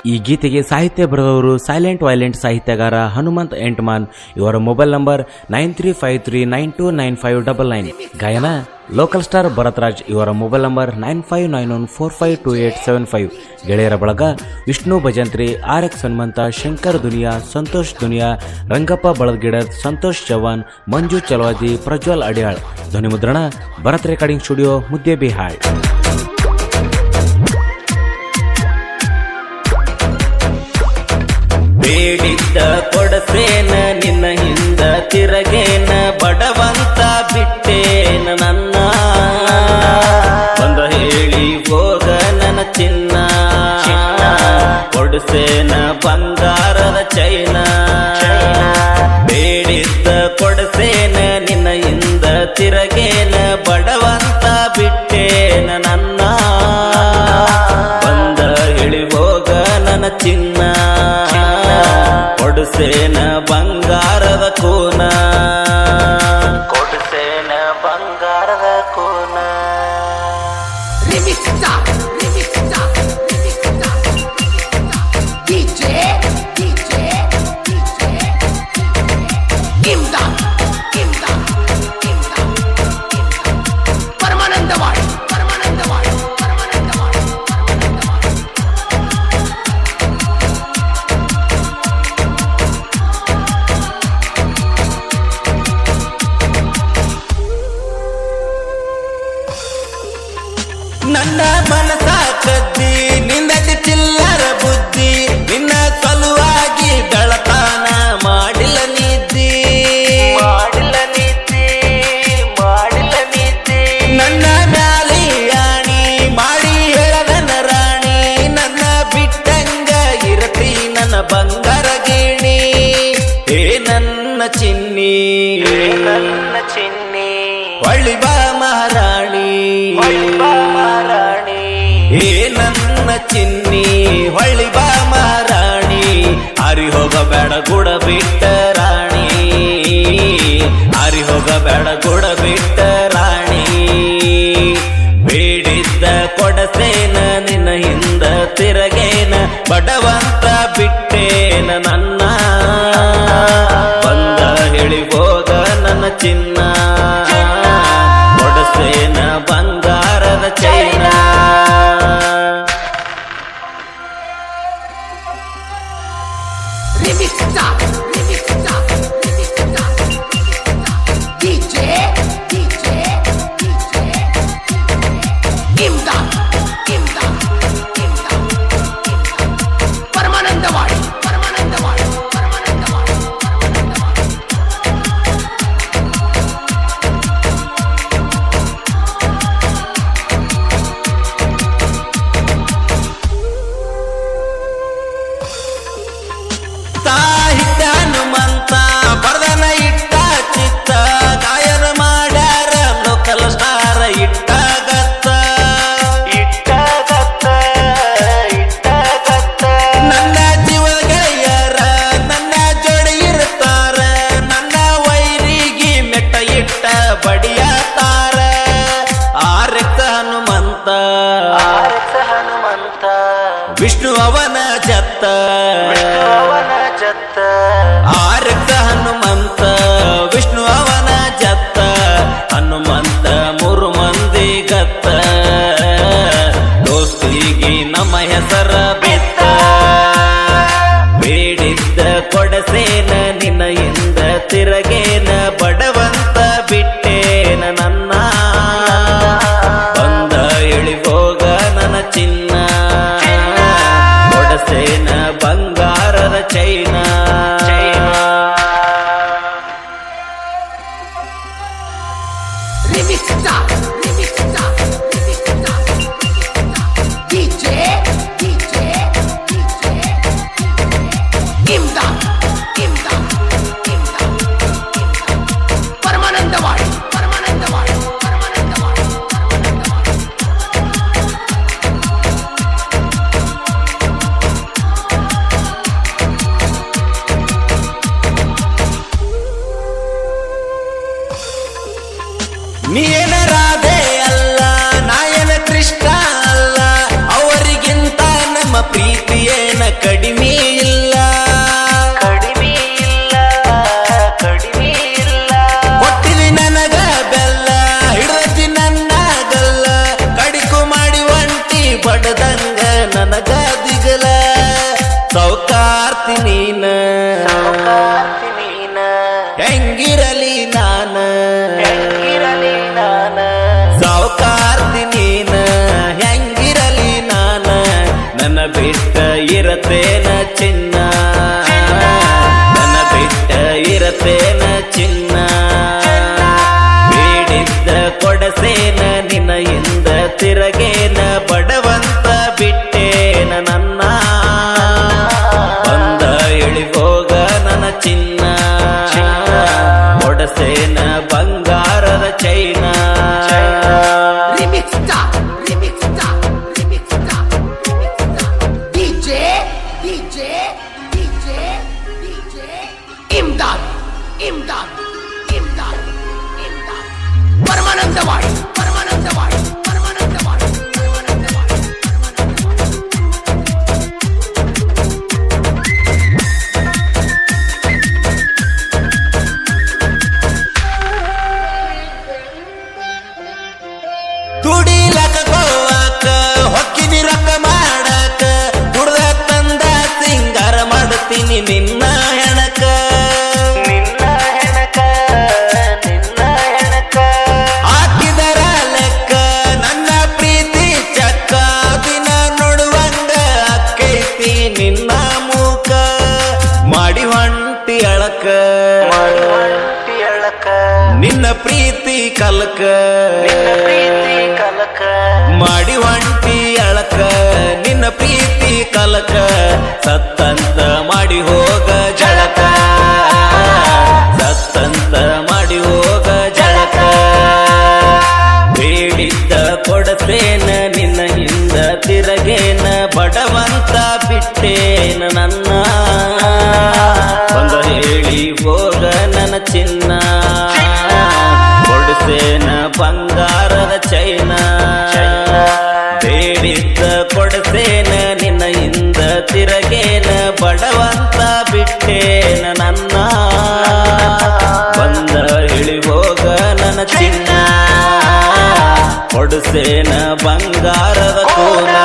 ಈ ಗೀತೆಗೆ ಸಾಹಿತ್ಯ ಬರೆದವರು ಸೈಲೆಂಟ್ ವೈಲೆಂಟ್ ಸಾಹಿತ್ಯಗಾರ ಹನುಮಂತ್ ಎಂಟ್ಮಾನ್. ಇವರ ಮೊಬೈಲ್ ನಂಬರ್ 9353929599. ಗಾಯನ ಲೋಕಲ್ ಸ್ಟಾರ್ ಭರತ್ರಾಜ್. ಇವರ ಮೊಬೈಲ್ ನಂಬರ್ 9591452875. ಗೆಳೆಯರ ಬಳಗ ವಿಷ್ಣು ಭಜಂತ್ರಿ, RX ಹನುಮಂತ, ಶಂಕರ್ ದುನಿಯಾ, ಸಂತೋಷ್ ದುನಿಯಾ, ರಂಗಪ್ಪ ಬಳದ್ಗಿಡದ್, ಸಂತೋಷ್ ಚವ್ಹಾಣ್, ಮಂಜು ಚಲವಾದಿ, ಪ್ರಜ್ವಲ್ ಅಡಿಯಾಳ್. ಧ್ವನಿ ಮುದ್ರಣ ಭರತ್ ರೆಕಾರ್ಡಿಂಗ್ ಸ್ಟುಡಿಯೋ, ಮುದ್ದೇಬಿಹಾಳ್. ಬೇಡಿದ್ದ ಕೊಡಸೇನ ನಿನ್ನ ಹಿಂದ ತಿರಗೇನ, ಬಡವಂತ ಬಿಟ್ಟೇನ ನನ್ನ, ಬಂದ ಹೇಳಿ ಹೋಗ ನನ್ನ ಚಿನ್ನ, ಕೊಡಸೇನ ಬಂಗಾರದ ಚೈನ. ಬೇಡಿದ್ದ ಕೊಡಸೇನ ನಿನ್ನ ಹಿಂದ ತಿರಗೇನ, ಬಡವಂತ ಬಿಟ್ಟೇನ ನನ್ನ, ಬಂದ ಹೇಳಿ ಹೋಗ ನನ್ನ ಚಿನ್ನ, ಕೊಡುಸೇನ ಬಂಗಾರದ ಕೂನ, ಕೊಡುಸೇನ ಬಂಗಾರದ ಕೂನ. ನನ್ನ ಮನಸ ಕದ್ದಿ ನಿಂದತಿ ಚಿಲ್ಲರ ಬುದ್ಧಿ, ನಿನ್ನ ಸಲುವಾಗಿ ಬೆಳತಾನ ಮಾಡಿಲ್ಲ ನಿದ್ದಿ, ಮಾಡಿಲ್ಲ ನಿದ್ದಿ, ಮಾಡಿಲ್ಲ ನಿದ್ದಿ. ನನ್ನ ಮ್ಯಾಲಿ ಆಣಿ ಮಾಡಿ ಹೇಳದನ ರಾಣಿ, ನನ್ನ ಬಿಟ್ಟಂಗ ಇರತಿ ನನ್ನ ಬಂಗಾರ ಗಿಣಿ. ಏ ನನ್ನ ಚಿನ್ನಿ, ನನ್ನ ಚಿನ್ನಿ, ಹೊಳ್ಳಿ ಬಾ ಮಹಾರಾಣಿ, ಏ ನನ್ನ ಚಿನ್ನಿ, ಹೊಳ್ಳಿ ಬಾ ಮಹಾರಾಣಿ. ಹಾರಿ ಹೋಗಬೇಡ ಗುಡ ಬಿಟ್ಟ ರಾಣಿ, ಹಾರಿ ಹೋಗಬೇಡ ಗುಡ ಬಿಟ್ಟ ರಾಣಿ. ಬೇಡಿದ್ದ ಕೊಡಸೇನ ನಿನ್ನ ಹಿಂದ ತಿರಗೇನ, ಬಡವಂತ ಬಿಟ್ಟೇನ ನನ್ನ, ಬಂದ ಹೇಳಿ ಹೋಗ ನನ್ನ ಚಿನ್ನ, ಕೊಡಸೇನ ಬಂಗಾರದ ಚೈನ. ಸಾಹಿತ್ಯ ಹನುಮಂತ ಬರ್ದನ ಇಟ್ಟ ಚಿತ್ತ, ಗಾಯನ ಮಾಡ್ಯಾರ ಲೋಕಲ್ ಸ್ಟಾರ್ ಇಟ್ಟಾಗತ್ತ, ಇಟ್ಟಾಗತ್ತ, ಇಟ್ಟಾಗತ್ತ. ನನ್ನ ಜೀವ ಗೆಳೆಯರ ನನ್ನ ಜೋಡಿ ಇರ್ತಾರ, ನನ್ನ ವೈರಿಗೆ ಮೆಟ್ಟ ಇಟ್ಟ ಬಡಿಯತಾರ. RX ಹನುಮಂತ, RX ಹನುಮಂತ, ವಿಷ್ಣು ಅವನ ಜತ್ತ, RX ಹನುಮಂತ, ವಿಷ್ಣು ಅವನ ಜತ್ತ. ಹನುಮಂತ ಮೂರು ಮಂದಿ ಗತ್ತ, ದೋಸ್ತಿಗೆ ನಮ್ಮ ಹೆಸರ ಬಿತ್ತ. ಬೇಡಿದ್ದ ಕೊಡಸೇನ ನಿನ್ನ ಹಿಂದ ತಿರಗೇನ, ಬಡವಂತ ಬಿಟ್ಟೇನ ನನ್ನ, ಬಂದ ಹೇಳಿ ಹೋಗ ನನ್ನ ಚಿನ್ನ, ಕೊಡಸೇನ ಬಂಗಾರದ ಚೈನ. ತಿರಗೇನ ಬಡವಂತ ಬಿಟ್ಟೇನ ನನ್ನ ಬಂದ ಇಳಿಗೋಗ ನನ್ನ ಚಿನ್ನ ಕೊಡಸೇನ ಬಂಗಾರದ ಚೈನ Remix star, remix star, remix star, remix star. DJ, DJ, DJ, DJ. Imdad, Imdad, Imdad, Imdad. Paramanandawadi, Paramanandawadi, Paramanandawadi, Paramanandawadi, Paramanandawadi. ದುಡಿಲಕ ಗೋವಾಕ ಹೊಕ್ಕಿನಿ ರೊಕ್ಕ ಮಾಡಕ ದುಡ್ದ ತಂದ ಸಿಂಗಾರ ಮಾಡ್ತೀನಿ ನಿನ್ನ ಹೆಣಕ ಹಾಕಿದರ ಲೆಕ್ಕ ನನ್ನ ಪ್ರೀತಿ ಚಕ್ಕ ದಿನ ನೋಡುವಂಗ ಅಕ್ಕೈತಿ ನಿನ್ನ ಮೂಕ ಮಾಡಿ ಹೊಂಟಿ ಅಳಕ ನಿನ್ನ ಪ್ರೀತಿ ಕಲಕ ಮಾಡಿ ಹೊಂಟಿ ಅಳಕ ನಿನ್ನ ಪ್ರೀತಿ ಕಲಕ ಸತ್ತಂತ ಮಾಡಿ ಹೋಗ ಜಳಕ ಸತ್ತಂತ ಮಾಡಿ ಹೋಗ ಜಳಕ ಬೇಡಿದ್ದ ಕೊಡತೇನ ನಿನ್ನ ಹಿಂದ ತಿರಗೇನ ಬಡವಂತ ಬಿಟ್ಟೇನ ನನ್ನ ಬಂದ ಹೇಳಿ ಹೋಗ ನನ್ನ ಚಿನ್ನ ಕೊಡಸೇನ ಬಂಗಾರದ ಚೈನ ಬೇಡಿದ್ದ ಕೊಡಸೇನ ನಿನ್ನ ಹಿಂದ ತಿರಗೇನ ಬಡವಂತ ಬಿಟ್ಟೇನ ನನ್ನ ಬಂದ ಇಳಿ ಹೋಗ ನನ್ನ ಚಿನ್ನ ಕೊಡಸೇನ ಬಂಗಾರದ ಕೋಲ